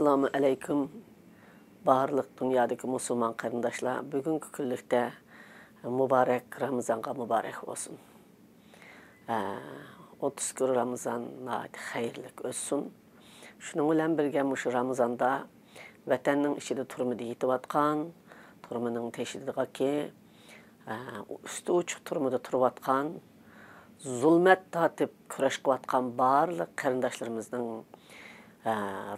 Assalamu alaykum. Barlıq dünyadaki musulman qarindaşlar, bugünkü günlükdə mübarək Ramazanğa mübarək olsun. 30 gün Ramazan xeyirlik ötsün. Şunun bilan birgə şu Ramazanda vətənin içində turmuda yetib atqan, turmunun teşidiga ki, üstü uçuq turmuda turub atqan, zulmət tatib kürəş qıb atqan barlıq qarindaşlarımızın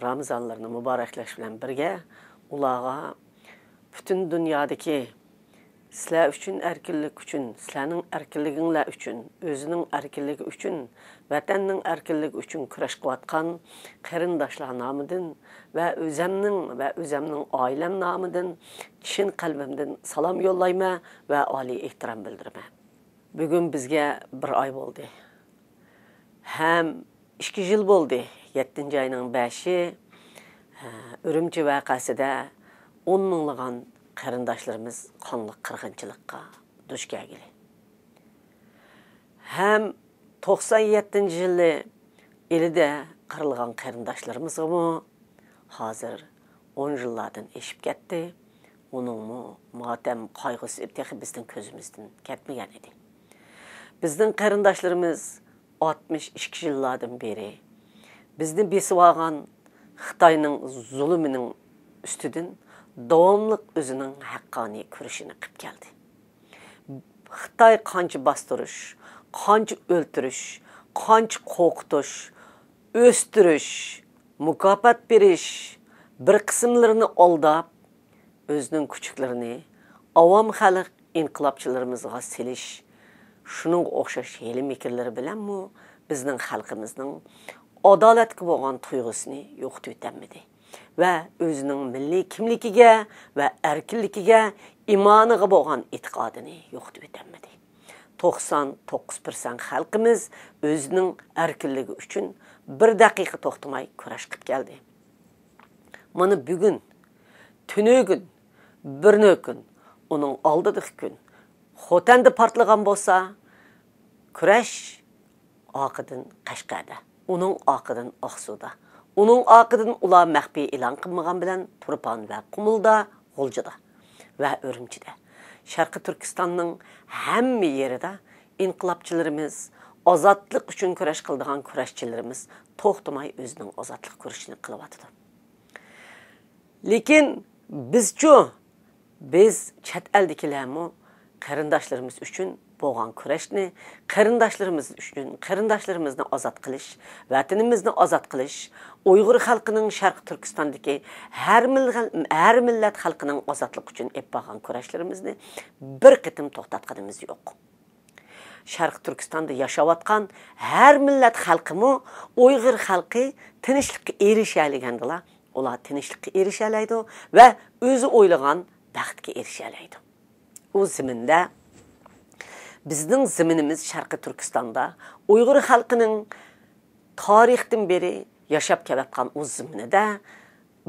Ramazanlarını mübarəkləş bilan birgə ulağa bütün dünyadaki sizler üçün erkinlik üçün, sizlərin erkinliginlər üçün, özünün erkinligi üçün, vətənin erkinligi üçün kürəş qıb atqan qarindaşlar namıdın və özəmnin ailəm namıdın çin qəlbimdən salam yollayma və ali ehtiram bildirmə. Bugün bizə bir ay oldu. Həm 2 yıl oldu. 7. ayının 5'i Ürümçi vəqəsində 10 minliğan qarindaşlarımız qanlıq qırğınçılıqqa duş gəldi. Həm 97. yılı elidə qırılğan qarindaşlarımız mı hazır 10 yıllardan eşib getdi. Onun mu matəm qayğısı təxi bizdən közümüzdən getməyən idi. Bizdən qarindaşlarımız 62 yıllardan beri bizni besib alğan Xitayının zulmünün üstüdün davamlıq özünün haqqani kürüşünü qıb gəldi. Xitay qancha bastırış, qancha öldürüş, qancha qo'rqitish, östürüş, mükafat beriş, bir qismlarini aldab, özünün küçüklerini avam xalq inqilabçılarımızga selish, şunun o'xshash heli mikirleri bilan mu bizning xalqimizning adaletki bo'lgan tuyg'usini yo'qotib o'tmadi va o'zining milliy kimligiga va erkinligiga, imoniga bo'lgan e'tiqodini yo'qotib o'tmadi. 99% xalqimiz o'zining erkinligi uchun bir daqiqa to'xtamay kurash qilib keldi. Mana bugun, tunugün, bir kun, uning oldidagi kun, Xotanda partlagan bo'lsa, kurash oqidan Qashqarda. Onun aqıdan Aqsuda. Onun aqıdan ular məxfi elan qılmağan bilən Turpan və Qumulda, G'uljada və Ürümçidə. Şərqi Türkistanның həmmi yerində inqilabçılarımız, azadlıq üçün kürəş qıldığan kürəşçilərimiz toxtamay özünün azadlıq kürəşini qılıb atıdı. Lakin biz çət əldikilərmi qarindaşlarımız üçün bo'lgan kurashni qarindoshlarimiz uchun, qarindoshlarimizni ozod qilish, vatanimizni ozod qilish, Uyg'ur xalqining Sharq Turkistondagi har millat xalqining ozodlik uchun ep bo'lgan kurashlarimizni bir qitim to'xtatganimiz yo'q. Sharq Turkistonda yashayotgan har millat xalqimi Uyg'ur xalqi tinchlikka erishaligandala, ular tinchlikka erishalaydi va o'zi o'ylagan baxtga erishalaydi. O zaminda bizning ziminimiz Sharqi Turkistonda Uyg'ur xalqining tarixdan beri yashab kelayotgan o ziminida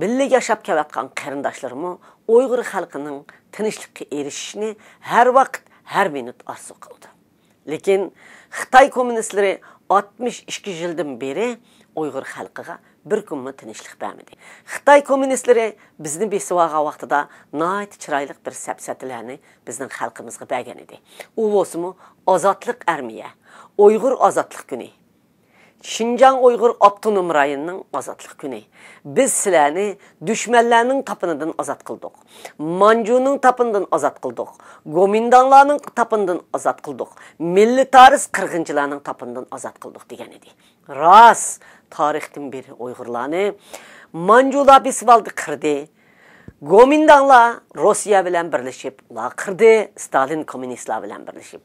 birga yashab kelayotgan qarindoshlarimiz Uyg'ur xalqining tinchlikka erishishini har vaqt, har minut orzu qildi. Lekin Xitoy kommunistlari 62 yildan beri Uyg'ur xalqiga bir kunmi tinchlik bermedi. Xitoy kommunistlari bizni besib olgan vaqtida nihoyat chiroyli bir sapsatilarni bizning xalqimizga bergan edi. U bo'lsa-mu ozodlik armiya, Uyg'ur ozodlik kuni. Şinjan Uyg'ur Avtonom rayonining ozodlik kuni. Biz sizlarni dushmanlarning tapinidan ozod qildik. Manjuning tapinidan ozod qildik. Gomindanlarning tapinidan ozod qildik. Millitarist qirg'inchilarning tapinidan ozod qildik degan edi. Ras tarixdan beri Uyg'urlarni Manjular besib oldi, qirdi. Gomindanlar Rossiya bilan birlashib, ular qirdi, Stalin kommunistlar bilan birlashib.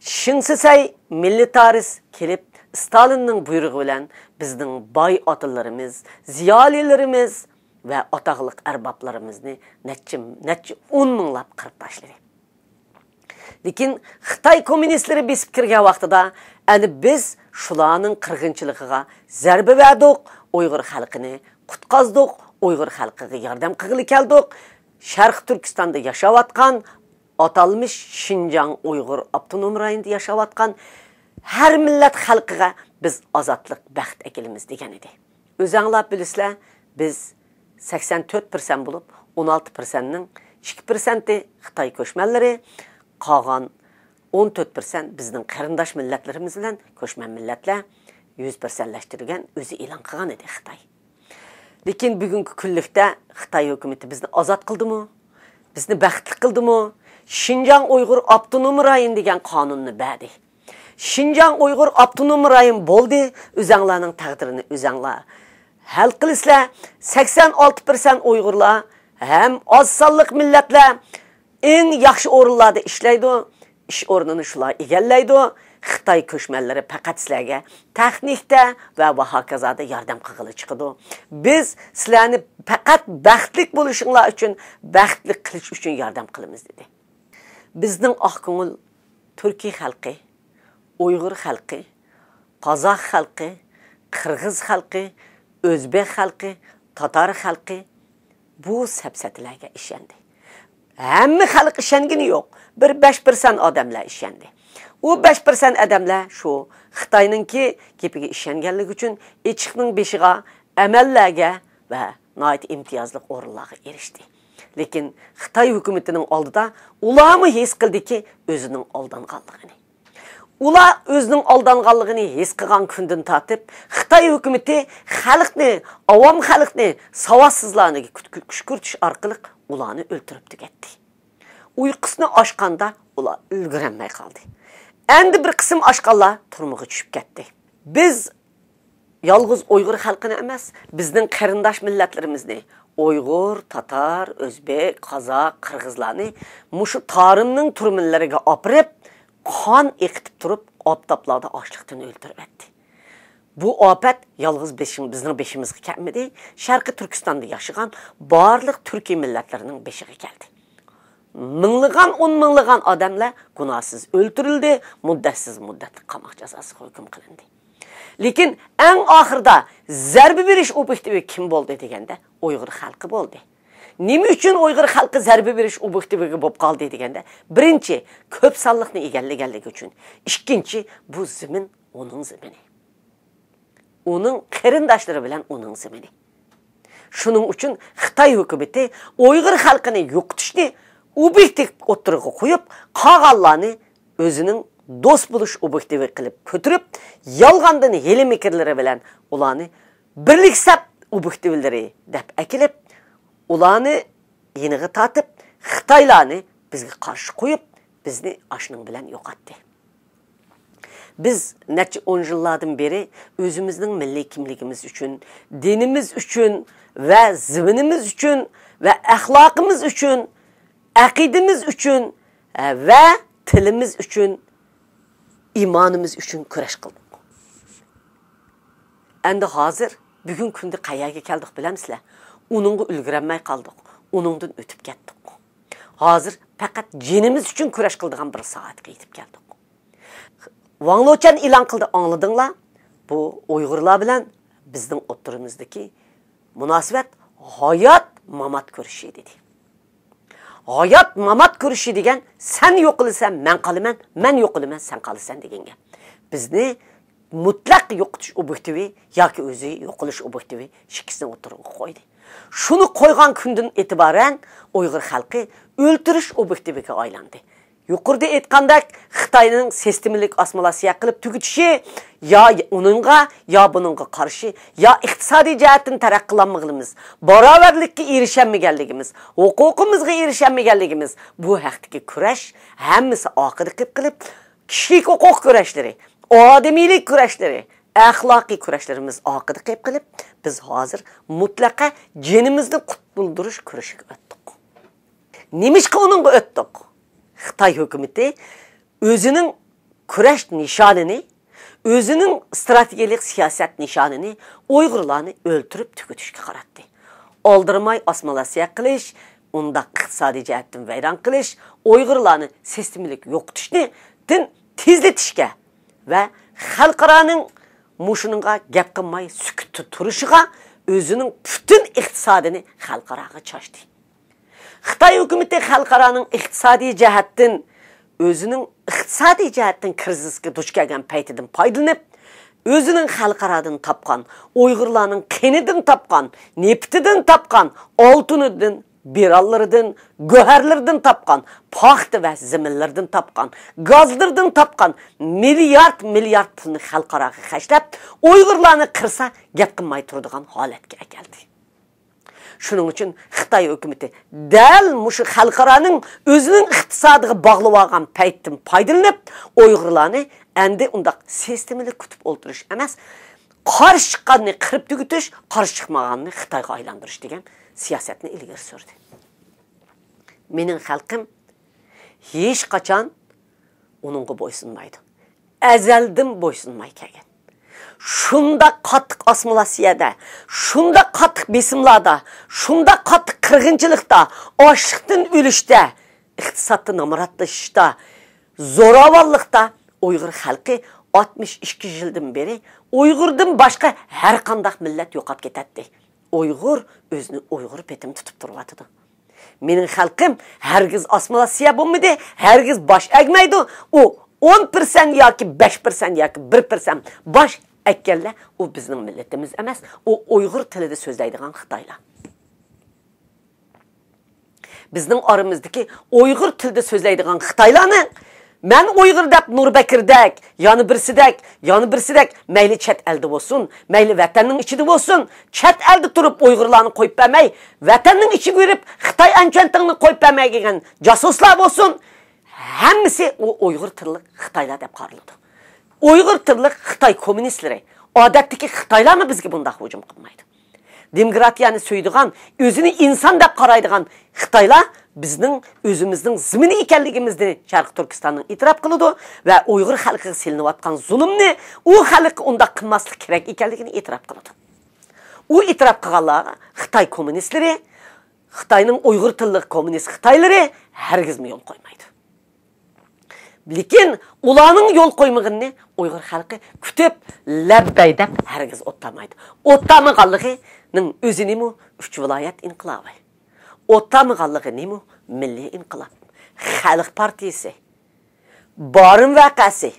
Shinsisay millitarist kelib Stalinning buyrug'i bilan bizning boy otalarimiz, ziyolilarimiz va otaqliq arboblarimizni necha 10 minglab qirib tashladi. Lekin Xitoy kommunistlari besib kirgan vaqtida ani biz shularning qirg'inchiligiga zarba berdik, Uyg'ur xalqini qutqazdik, Uyg'ur xalqiga yordam qilgili keldik. Sharq Turkistonda yashayotgan atalmış Şinjan Uyg'ur Avtonom rayonida yashayotgan har millat xalqiga biz azadlıq bəxt əkilimiz degan edi. Özənglar bilisizlər, biz 84% bulup 16%'nin 2%'i Xitay köşmenleri, kalan 14% bizning qarindosh millatlarimiz bilan ko'chman millatlar 100%leştirgan o'zi e'lon qilgan edi Xitoy. Lekin bugungi kunlikda Xitoy hukumatı bizni ozod qildimi? Bizni baxtli qildimi? Şinjan Uyg'ur Avtonom rayon degan qonunni berdi. Şinjan Uyg'ur Avtonom rayon bo'ldi, o'zinglarning taqdirini o'zinglar hal qilasizlar. 86% Uyg'urlar ham oz sonli millatlar eng yaxshi o'rinlarda ishlaydi. İş o'rnini shular egallaydi. Xitoy ko'chmanlari faqat sizlarga texnikda va hokazoda yordam qilg'ili chiqadi. Biz sizlarni faqat baxtli bo'lishinglar uchun, baxtli qilish uchun yordam qilamiz dedi. Bizning oqko'ngil Turkiy xalqi, Uyg'ur xalqi, Qozoq xalqi, Qirg'iz xalqi, O'zbek xalqi, Tatar xalqi bu sapsatlarga ishondi. Hamma xalq ishongani yo'q. Bir 5% odamlar ishondi. U 5% odamlar shu Xitoyninki gapiga ishonganligi uchun echiqning beshiga, amallarga va nihoyat imtiyozli o'rinlarga erishdi. Lekin Xitoy hukumatining oldida ularmi his qildiki, o'zining aldanganligini. Ular o'zining aldanganligini his qilgan kundan tortib, Xitoy hukumati xalqni, avom xalqni savodsizlarni kushkurtish orqali ularni o'ltirib tugatdi. Uyqusini oshqanda ular ulg'ranmay qoldi. Endi bir qism oshqanlar turmuga tushib ketdi. Biz yolg'iz Uyg'ur xalqini emas, bizning qarindosh millatlarimizni, Uyg'ur, Tatar, O'zbek, Qozoq, Qirg'izlarni mushu tarimning turmunlariga opirib, qon eqitib turib, optoplarda ochliqdan o'ldirib etdi. Bu ofat yolg'iz bizning beshimizga kelmadi, Sharqiy Turkistonda yashagan barliq turkiy millatlarining beshiga keldi. Minglığan, 10 minglığan adamlar günahsız öldürüldü, muddatsiz muddatli qamoq jazosi hukm qilindi. Lekin eng oxirida zarba berish obyektivi kim bo'ldi deganda Uyg'ur xalqi bo'ldi. Nima uchun Uyg'ur xalqi zarba berish obyektiviga bo'lib qoldi deganda, birinchi ko'p sonliqni egallaganligi uchun, ikkinchi bu zamin uning zamini. Uning qarindoshlari bilan uning zamini. Shuning uchun Xitoy hukumati Uyg'ur xalqini yo'qotishni obyektiv o'tirg'i qo'yib, qolganlarni o'zining do'st bo'lish obyektivi qilib ko'tirib, yolg'ondan heli mikrlari bilan ularni birlik sap obyektivlari deb akilib, ularni yeniga tortib, Xitoylarni bizga qarshi qo'yib, bizni ashning bilan yo'qotdi. Biz necha 10 yillardan beri o'zimizning milliy kimligimiz uchun, dinimiz uchun va ziminimiz uchun va axloqimiz uchun, aqidimiz uchun va tilimiz uchun, imonimiz uchun kurash qildik. Endi hozir bugun kunda qayerga keldik bilamsizlar? Uningga ulg'ranmay qoldik. Uningdan o'tib ketdik. Hozir faqat jinimiz uchun kurash qiladigan bir soatga yetib keldik. Wang Lochan e'lon qildi, angladinglar? Bu Uyg'urlar bilan bizning o'ttirimizdagi munosabat hayot mamat ko'rishi dedi. Hayot mamat ko'rishi degan, sen yo'q qilsan, men qolaman, men yo'q qilaman, sen qolasan deganga. Bizni mutlaq yo'qotish obyektivi yoki o'zi yo'q qilish obyektivi ikkisini o'tirg'i qo'ydi. Shuni qo'ygan kundan e'tiboran Uyg'ur xalqi o'ltirish obyektiviga aylandi. Yuqorida aytgandek, Xitoyning sistemalik osmolasiya qilib tugutishi ya uningga, ya buningga qarshi, ya iqtisodiy jihatdan taraqqiylanmaganligimiz, barobarlikka erishamaganligimiz, huquqimizga erishamaganligimiz, bu haqdagi kurash hammasi oqida qilib, kishilik huquq kurashlari, odamiylik kurashlari, axloqiy kurashlarimiz oqida qilib, biz hozir mutlaqa jinimizni qutbuldirish kurashiga o'tdik. Nimishqa uningga o'tdik? Xitoy hukumati o'zining kurash nishonini, o'zining strategik siyosat nishonini Uyg'urlarni o'ltirib tugutishga qaratdi. Oldirmay osmolasiya qilish, unda iqtisodiy jihatdan vayron qilish, Uyg'urlarni sistemalik yo'qotishni tezlatishga va xalqaroning mushuninga gap qilmay sukut turishiga o'zining butun iqtisodini xalqaroga cho'shdi. Xitoy hukumati xalqaroning iqtisodiy jihatdan o'zining iqtisodiy jihatdan krizisga duch kelgan paytidan foydalanib, özünün xalqaradan tapqan, Uyg'urlarning qenidan tapqan, neftidan tapqan, oltunidan, birallardan, göherlerden tapqan, paxta ve ziminlerden tapqan, gazlardan tapqan, milyard pulni xalqaraga xashlab, Uyg'urlarni qirsa gap qilmay turadigan holatga keldi. Şunun için Xitay hükümeti dal mushu xalqaraning o'zining iqtisodiga bog'lab olgan paytdan foydalanib, Uyg'urlarni endi undaq sistemali kutib o'ldirish emas, qarshi chiqqanni qirib tugutish, qarshi chiqmaganni Xitoyga aylantirish degan siyosatni ilgari surdi. Mening xalqim hech qachon uningga bo'ysunmaydi. Azaldan bo'ysunmay kelgan. Şunda qattiq assimilyatsiyada, şunda qattiq besimlarda, şunda qattiq qirg'inchilikda, ochliqdan o'lishda, iqtisodda namoratlashishda, zo'ravonlikda Uyg'ur xalqi 62 yildan beri Uyg'urdan boshqa har qanday millat yo'qolib ketadi. Uyg'ur o'zini Uyg'ur petim tutib turibdi. Mening xalqim hargiz assimilyatsiya bo'lmaydi, hargiz bosh egmaydi. U 10% yoki 5% yoki 1% bosh ekkenler, o bizim milletimiz emas, o Uyghur tilida so'zlaydigan Xitoylar. Bizning aramızdaki Uyghur tilida so'zlaydigan Xitoylarni men Uyghur deb Nurbekirdek, yani birsidek, mayli chet elda bo'lsin, mayli vatanning ichida bo'lsin, chet elda turib Uyg'urlarni qo'yib bermay, vatanning ichiga kirib Xitoy anchantini qo'yib bermay degan jasuslar bo'lsin, hammasi o Uyghur tilli Xitoylar deb qaraladi. Uyg'ur tilli Xitoy kommunistleri, odatdagi Xitoylarni bizga bunday hujum qilmaydi. Demokratiyani so'ydigan, o'zini inson deb qaraydigan Xitoylar bizning o'zimizning zimini ekanligimizni Sharq Turkistonning e'tirof qiladi va Uyg'ur xalqiga silinayotgan zulmni u xalq unda qilmaslik kerak ekanligini e'tirof qiladi. U e'tirof qilganlar Xitoy kommunistleri, Xitoyning Uyg'ur tilli kommunist Xitoylari hargiz yo'l qo'ymaydi. Lekin ularning yo'l qo'ymag'ini Uyg'ur xalqi kutib, labbay deb hargiz o'tlamaydi. O'tlamag'anligining o'zinimi 3 viloyat inqilobi. O'tlamag'anliginimi Milliy inqilob, Xalq partiyasi, Borim vaqasi,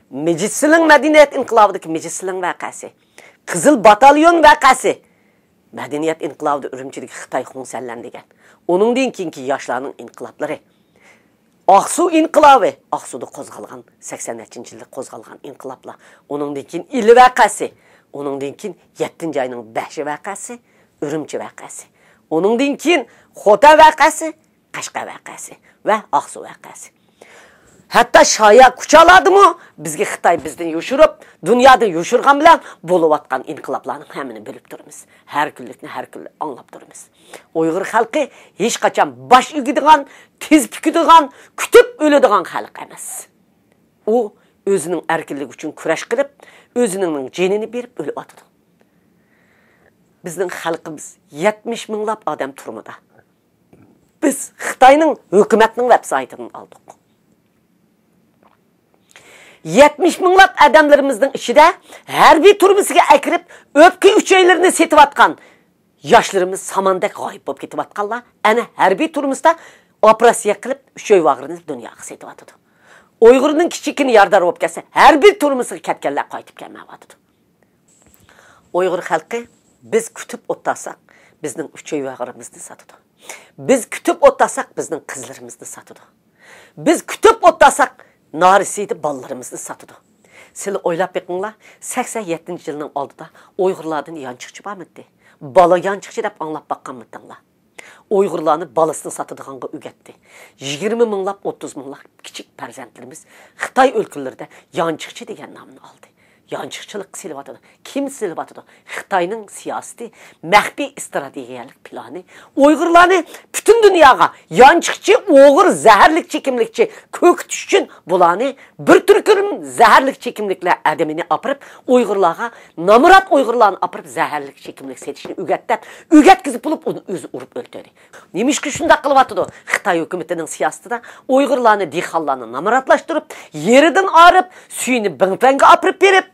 Mejlisning madaniyat inqilobidagi Mejlisning vaqasi, Qizil batalyon vaqasi, madaniyat inqilobida Urumchidagi Xitoy xunsallan degan. Uningdan keyingi yoshlarning inqiloblari, Aqsu inqilobi, Aqsuda qo'zg'algan 80-yilda qo'zg'algan inqiloblar, uningdan keyin Il vaqasi, uningdan keyin 7-oyning 5 vaqasi, Urumchi vaqasi, uningdan keyin Xota vaqasi, Qashqa vaqasi va Aqsu vaqasi. Hatta şaya kuchaladimi? Bizga Xitoy bizdan yoshirib, dunyoda yoshirgan bilan bo'layotgan inqiloblarning hammini bilib turibmiz. Har kunlikni har kun anglab turibmiz. Uyg'ur xalqi hech qachon bosh egadigan, tez pikadigan, kutib o'ladigan xalq emas. U o'zining erkinligi uchun kurash qilib, o'zining jonini berib o'lib o'tadi. Bizning xalqimiz 70 minglab odam turmada. Biz Xitoyning hukumatning veb-saytidan oldik. 70 minglab adamlarımızın içinde harbiy turmusiga akirib, o'pka uchaylarini setib yoshlarimiz samandek g'oyib bo'lib ketayotganlar, ana harbiy turmusda operatsiya qilib uchoy vag'rini dunyoga setib atadi. Uyg'urning kichikini yordar bo'lib kelsa, harbiy turmusiga ketganlar qaytib kelmayapti. Uyg'ur xalqi biz kutib o'tsasak, bizning uchoy vag'rimizni sotadi. Biz kutib o'tsasak, bizning qizlarimizni sotadi. Biz kutib o'tsasak, narisiydi ballarımızı satıdı. Siz oylap bakınlar, 87 yılının oldida Uyg'urlardan yanchiqchi bormidi. Bala yanchiqchi deb anglab bakkan mıdınlar. Uyg'urlarni balasını satıdığanға ügetdi. 20 minglab, 30 minglab kichik farzandlarimiz Xitoy o'lkalarida yanchiqchi degan nomni oldi. Yanchiqchilik silyapti. Kim silyapti? Xitoyning siyosati, maxfiy strategiyalik plani Uyg'urlarni bütün dunyoga yanchiqchi, o'g'ir, zaharlik chekimlikchi ko'kitish uchun bularni bir turkum zaharlik chekimliklar adamini apirib, Uyg'urlarga namurat Uyg'urlarni apirib zaharlik chekimlik setishni o'gatkizib bo'lib uni o'zi urib o'ldirdi. Nimishki shunday qilyapti? Xitoy hukumatining siyosatida Uyg'urlarni, dehqonlarni namuratlashtirib, yeridan arib, suyini bingpanga apirib berib,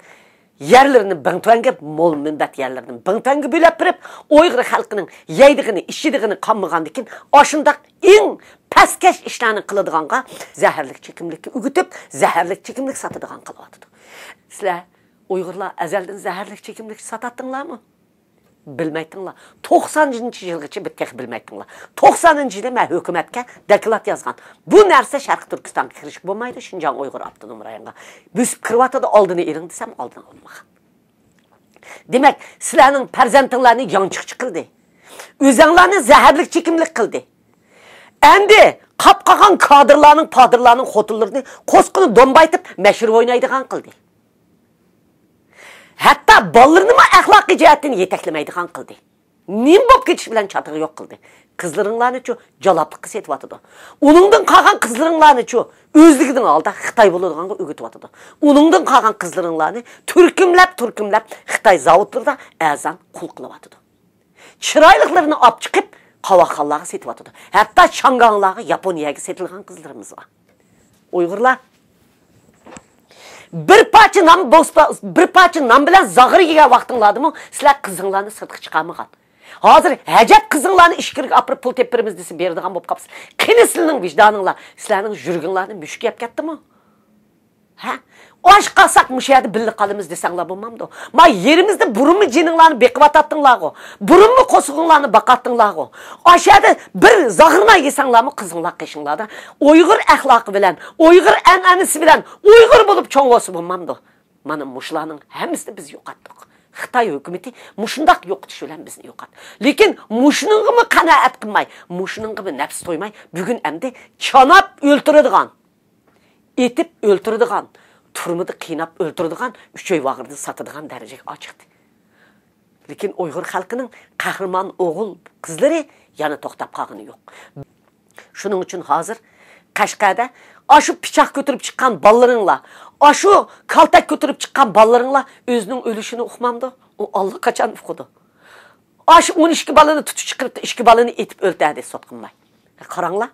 yerlerini bingpanga, mol minbat yerlerini bingpanga bo'lib berib, Uyg'ur xalqining yeydigini, ishchidigini qammagandikin, oshundaq eng pastkash ishlarni qiladiganға zaharlik chekimlikka o'gitib, zaharlik chekimlik sotadigan qilyapti. Sizlar Uyg'urlar azaldan zaharlik chekimlik satattыңlarmı? Bilmeytіңlar. 90-cı yılgacha bitki bilmeytіңlar. 90-cı yılda mən hökumətə deklart yazған. Bu нәрсе Şərqi Türkistan kiriş bo'lmaydi, Şinjan Uyghur Avtonom rayonuna. Biz kirvatada aldığını erin desem aldığını olmagan. Demek sizlarning farzandlaringizni yanchiqchi qildi. O'zinglarni zaharlik chekimlik qildi. Endi qapqagan padırlarning xotinlarini qo'sqini dombaytib mashhur o'ynaydigan qildi. Hatta ballarını mı ahlaki cihetini yeteklemeydiğen kıldı. Nim bop geçiş bilen çatığı yok kıldı. Kızlarınlarını ço jalaplık setip atıdı. Onundan kalan kızlarınlarını ço özlüğüden aldı Xitay bulduğunu ögütüp atıdı. Onundan kalan kızlarınlarını türkümlep Xitay zavutlarda azan kul kılıp atıdı. Çıraylıklarını ap çıkıp kavakallığa setip atıdı. Hatta Şanganlığa Japonya'ya setilgen kızlarımız var. Uygurlar bir parça nam bilen zağır yegen vaqtыңlardı sizler kızыңlarını sırtqı çıqarmıgan. Hazır həcət kızыңlarını işkirik apırıp pul tepirimiz desin berdiğen bop kapsın. Kini sizlerinin vicdanыңlar, sizlerinin jürgünlarını müşk yap ketdi mi? Ha? Oş qalsak müşəyədi billi qalımız desənglar bulmamdı. Ma yerimizde burun mu cininglarını bekip atattыңlar o? Burun mu qosuğunlarını bakattыңlar o? Aşağıda bir zağırma yesənglar mı kızыңlar qeşinglar da? Uyghur əxlaqı bilen, Uyghur ənənisi bilen, Uyghur bulup çoğ olsu bulmamdı. Mana muşlarının hemisi biz yoqattık. Xitay hükümeti muşundaq yoqtuş bilen bizni yoqat. Lekin muşunun gibi kanaat qılmay, muşunun gibi nefs toymay, bugün əmdi çanap öldürüdügan, etip öldürüdügan, turmudu qiynap öldürüdügan, üçöy vağırdı satıdıgan derecek açıqdı. Lekin Uyghur halkının kahraman oğul kızları yanı toxtap qağını yok. Şunun için hazır Qashqada aşı piçaq götürüp çıkan ballarınla, aşı kaltak götürüp çıkan ballarınla özünün ölüşünü uqmamdı. O Allah kaçan uqudu. Aşı 12 balını tutup çıkırıp da 2 balını etip öldürdü sotqınmay. Qaranglar,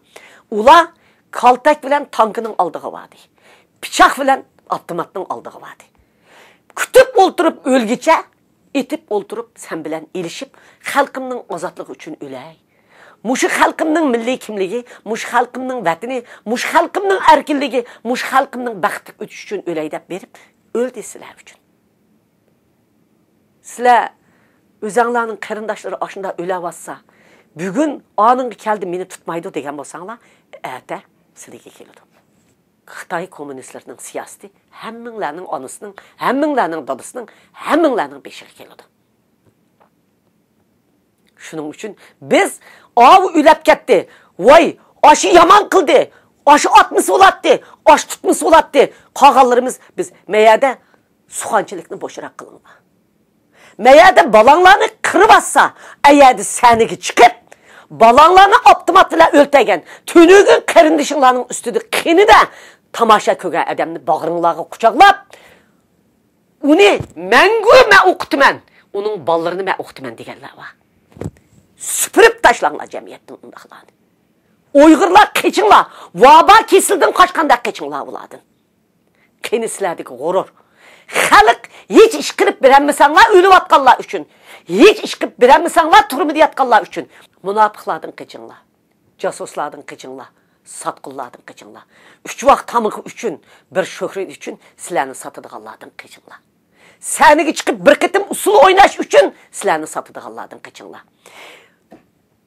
ula kaltak bilen tankının aldığı vardı. Piçaq bilen avtomatның aldığı vardı. Kütüp olturup ölgüçe, etip olturup sen bilen ilişip, halkımның azatlığı için öley. Muşu halkımның milli kimligi, muşu halkımның vatini, muşu halkımның erkinligi, muşu halkımның baxtlık ötüş için öley dep berip, öldü sizler için. Sizler özəңlarning qarindaşları aşında öle bassa, bugün anın keldi meni tutmaydı degen bolsаңlar, ətə sizlerge kelidi. Xitay komünistlerinin siyaseti, həmminglərinin anısının, həmminglərinin dadısının, həmminglərinin beşiği kelidi. Şunun için biz av ülep ketdi. Vay, aşı yaman kıldı. Aşı atması olattı. Aş tutması olattı. Qağallarımız biz meyada suxançılıkını boşarak kılınma. Meyada balanlarını kırıp atsa, ayadi sənigi çıkıp, balanlarını optimat ile öltegen, tünügün qarindişinlarının üstüdü qini de tamaşa kögen adamını bağırınlarına kucaqlap, onu məngü mən oqtumen, onun ballarını mən oqtumen degenler var. Süpürüp taşlanlar cemiyetin undaqlarını. Uygurlar keçinlar, vaba kesildin kaçkanda keçinlar buladın. Kenisildeki gurur. Xalq hiç iş qilib berəmmisanlar ölüp atqanlar üçün. Hiç iş qilib berəmmisanlar turmudi yatqanlar üçün. Munafiqlardan keçinlar. Casuslardan keçinlar. Satqullardan keçinlar. 3 vaxt tamığı üçün, bir şöhret üçün sizlarni satıdığanlardan keçinlar. Sənigi çıxıb bir qitim usul oynaş üçün sizlarni satıdığanlardan keçinlar.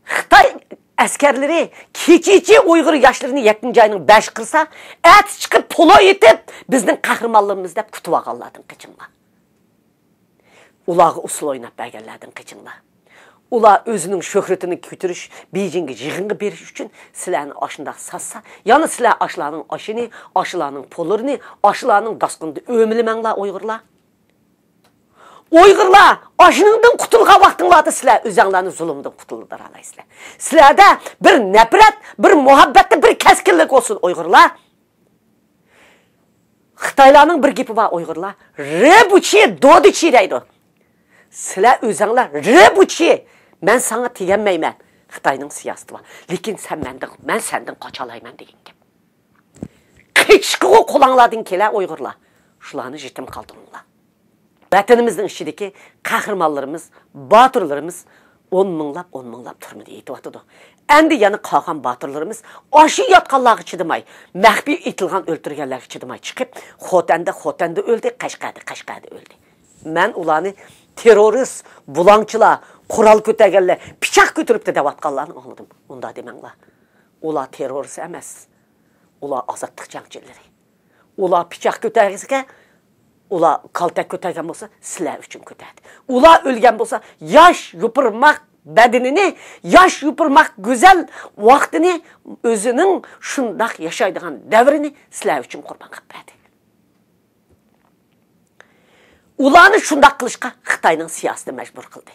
Xitay askerleri keçici Uyghur yaşlarını 7. ayının 5 qırsa, ət çıxıb polo yetib bizning qahramonlarimiz deb kutib olganlardan keçinlar. Ulağı usul oynab berganlardan keçinlar. Ular özünün şöhretini kötürüş, Beijing'e yığınğı beriş üçün sizlarni aşında sassa, yani sizlar aşılarının aşını, aşılarının pollarını, aşılarının dasqında ömüləmənlər Uygurlar. Uygurlar, aşınından qutulğa vaxtınlarda sizlər özənglərini zulümdən qutulurlar alaysızlar. Sizlərdə bir nəbrət, bir muhabbətli, bir kəskinlik olsun Uygurlar. Xitaylarının bir gepi var Uygurlar. Rebuçi, dodiçi deydi. Sizlər özənglər, rebuçi, mən sana tegənməyəm. Xitayının siyaseti var. Lekin mən səndən qaçalayman degen gep. Qıçqığı qolanlardan kelə Uygurlar. Şularını jetim qaldırırlar. Vatanımızın içindeki kahramanlarımız, batırlarımız 10 minglab turmada yetivatıdı. Endi yana qalğan batırlarımız aşı yatqanlarga chidamay, məxfi itilgan öldürgənlərə chidamay chiqib, Xotanda öldü, Qashqarda öldü. Mən ularni terrorist, bulancılar, qural ko'targanlar, pichoq ko'taribdi deb atqanlarni anladım. Unda demanglar. Ular terrorist emas. Ular azadlıq jangchilari. Ular pichoq ko'targisiga, ular kaltak ko'targan bo'lsa, sizlar uchun ko'tardi. Ular o'lgan bo'lsa, yosh yupurmaq bedenini, yosh yupurmaq go'zal vaqtini, o'zining shundoq yashaydigan davrini sizlar uchun qurbon qilib berdi. Ularni shundoq qilishga Xitoyning siyosati majbur qildi.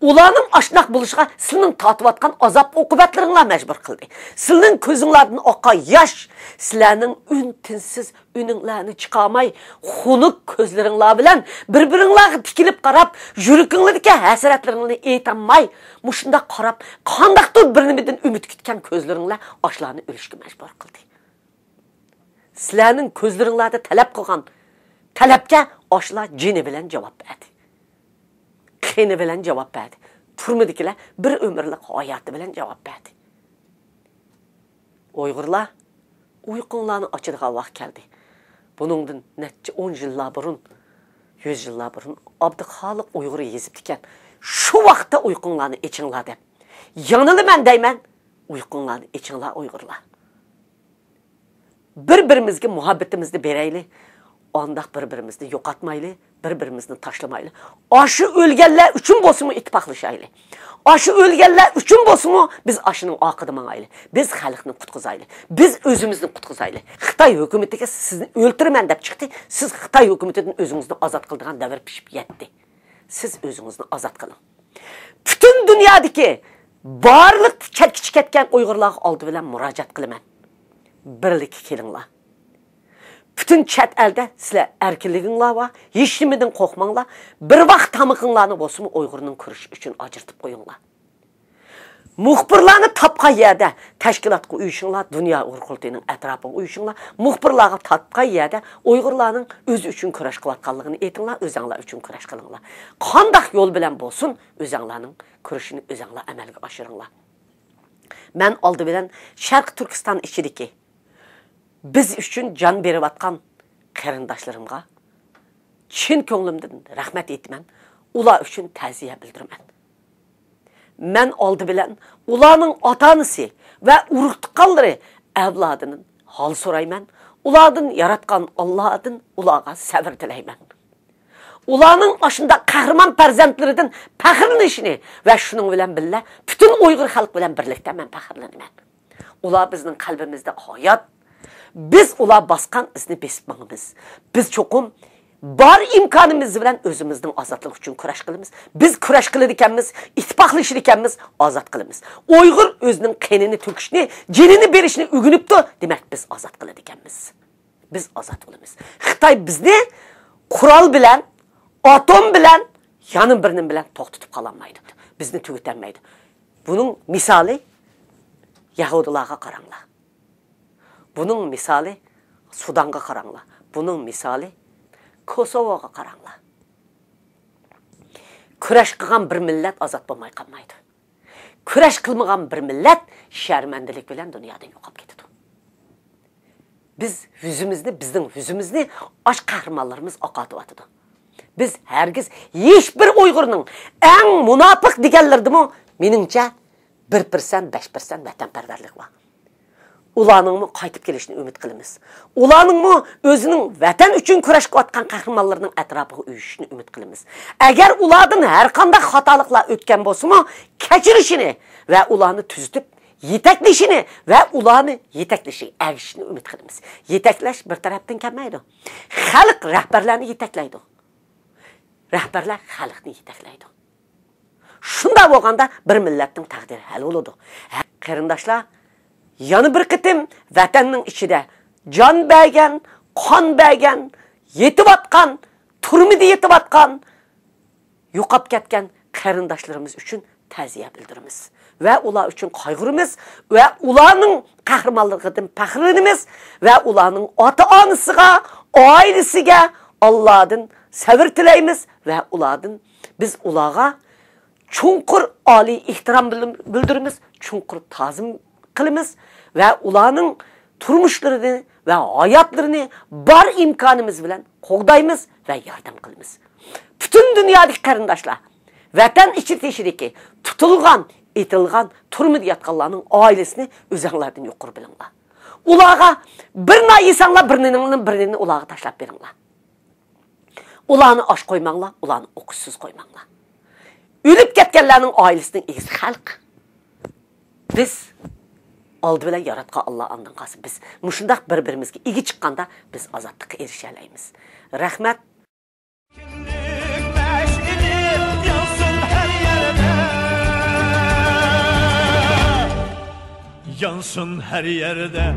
Ularning ashnaq bo'lishiga sizning tatiyotgan azob oqibatlaringlar majbur qildi. Sizning ko'zinglardan oqqan yosh, sizlarning tinsiz uninglarni chiqarmay, xunuq ko'zlaringlar bilan bir-biringlarga tikilib qarab, yuraginglardagi hasratlaringni aytolmay, mushunda qarab, qandaqdir birinidan umid kutgan ko'zlaringlar ashlarni o'lishga majbur qildi. Sizlarning ko'zlaringlarda talab qilgan talabga ashlar jini bilan javob berdi. Qeni bilan javob berdi. Turmadikilar bir umrlik hayoti bilan javob berdi. Uyg'urlar uyqunglarni ochadigan vaqt keldi. Buningdan necha 10 yillar burun, 100 yillar burun Abduxoliq Uyg'ur yezib ekan. Shu vaqtda uyqunglarni ichinglar deb. Yanılaman deyman, uyqunglarni ichinglar Uyg'urlar. Bir-birimizga muhabbatimizni beraylik. Ondaq bir-birimizni yo'qotmaylik, bir-birimizni tashlamaylik. Aşı o'lganlar uchun bo'lsinmi ittifoqlashayli. Aşı o'lganlar uchun bo'lsinmi biz ashining oqida mangayli. Biz xalqni qutqizayli. Biz o'zimizni qutqizayli. Xitoy hukumatiga sizni o'ltiraman deb chiqdi. Siz Xitoy hukumatidan o'zingizni ozod qildigan davr pishib yetdi. Siz o'zingizni ozod qiling. Butun dunyodagi barliq chetkichi ketgan Uyg'urlarga oldi bilan murojaat qilaman. Birlikka kelinglar. Bütün chat elde sizler erkinliğinler var. Hiç nimeden korkmanglar. Bir vaqt tamıqınlarını bolsun Uyg'urning kirish uchun ajırtıp qo'yinglar. Muxbirlarni tapqan yerde tashkilotga uyushinglar, Dünya Uyg'ur qurultiyining atrofiga uyushinglar. Muxbirlarga tapqan yerde Uyg'urlarning o'zi uchun kurash qilayotganligini aytinglar, o'zinglar uchun kurash qilinglar. Qandaq yo'l bilan bo'lsin, o'zinglarning kurashini o'zinglar amalga oshiringlar. Men oldi bilan Sharq Turkiston ichidagi biz üçün can beriyotgan qarindoshlarımga chin ko'nglimdan rahmat aytman. Ular üçün ta'ziya bildiraman. Men oldi bilan ularning ota-onasi va urug'-tuqqanlari avlodining hol so'rayman. Ulardan yaratgan Allohdan ularga sabr tilayman. Ularning ashunda qahramon farzandlaridan faxrlanishini va shuning bilan birga butun Uyg'ur xalq bilan birlikda men faxrlanaman. Ular bizning qalbimizda hayot. Biz ular baskan izni besip mağımız. Biz çokum bar imkanımız bilen özümüzün azatlık için kuraş kılımız. Biz kuraş kılıdikenmiz, ittifaqlaşırkenmiz, azat kılımız. Uygur özünün kenini töküşünü, cenini berişini ügünüptü. Demek biz azat kılıdikenmiz. Biz azat kılımız. Xitay bizni kural bilen, atom bilen, yanın birinin bilen toxtutup kalanmaydı. Bizni tügütenmeydi. Bunun misali Yahudilarga qaranglar. Bunun misali Sudan'a qaranglar. Bunun misali Kosovo'ga qaranglar. Kurash qilgan bir millat azat bo'lmay qolmaydi. Kurash qilmagan bir millat sharmandilik bilan dunyodan yo'qolib ketadi. Biz bizning yüzimizni ash qahramonlarimiz oqatyapti. Biz hergiz hech bir Uyg'urning eng munofiq deganlardimi meningcha 1%, 5% vatanparvarlik bor. Ularning mı qaytib kelishini umid qilamiz. Ularning mı o'zining vatan uchun kurash qilayotgan qahramonlarning atrofiga uyushishni umid qilamiz. Agar ulardan har qanday xatoliklar o'tgan bo'lsa-mu, kechirishini va ularni tuzitib yetaklashini va ularni yetaklashini agishishni umid qilamiz. Yetaklash bir tarafdan kelmaydi. Xalq rahbarlarni yetaklaydi. Rahbarlar xalqni yetaklaydi. Shunda bo'lganda bir millatning taqdiri hal bo'ladi. Qarindoshlar, yana bir qitim vatanning ichida jon bergan, qon bergan, yetib-atgan, turmida yetib-atgan, yo'qolib ketgan qarindoshlarimiz uchun ta'ziya bildiramiz va ular uchun qayg'uramiz va ularning qahramonligidan faxrlanamiz va ularning ota-onasiga, oilasiga Allohdan sabr tilaymiz va ulardan biz ularga chunqur oliy ehtirom bildiramiz, chunqur ta'zim qilamiz va ularning turmushlarini va hayotlarini bor imkonimiz bilan qo'g'daymiz va yordam qilamiz. Butun dunyodagi qarindoshlar, vatan ichidagi tutilgan, etilgan, turmida yotganlarning oilasini o'zinglardan yuqori bilinglar. Ularga bir naysanglar, birini ularga tashlab beringlar. Ularni osh qo'ymanglar, ularni o'qishsiz qo'ymanglar. Ölüp ketkenlerinin ailesinin egisi halk. Biz oldi bilan yaratgan Allah andan qalsın. Biz muşundaq bir-birimizga igi chiqqanda biz azadlıqqa erişalaymiz. Rahmat. Yansın her yerde.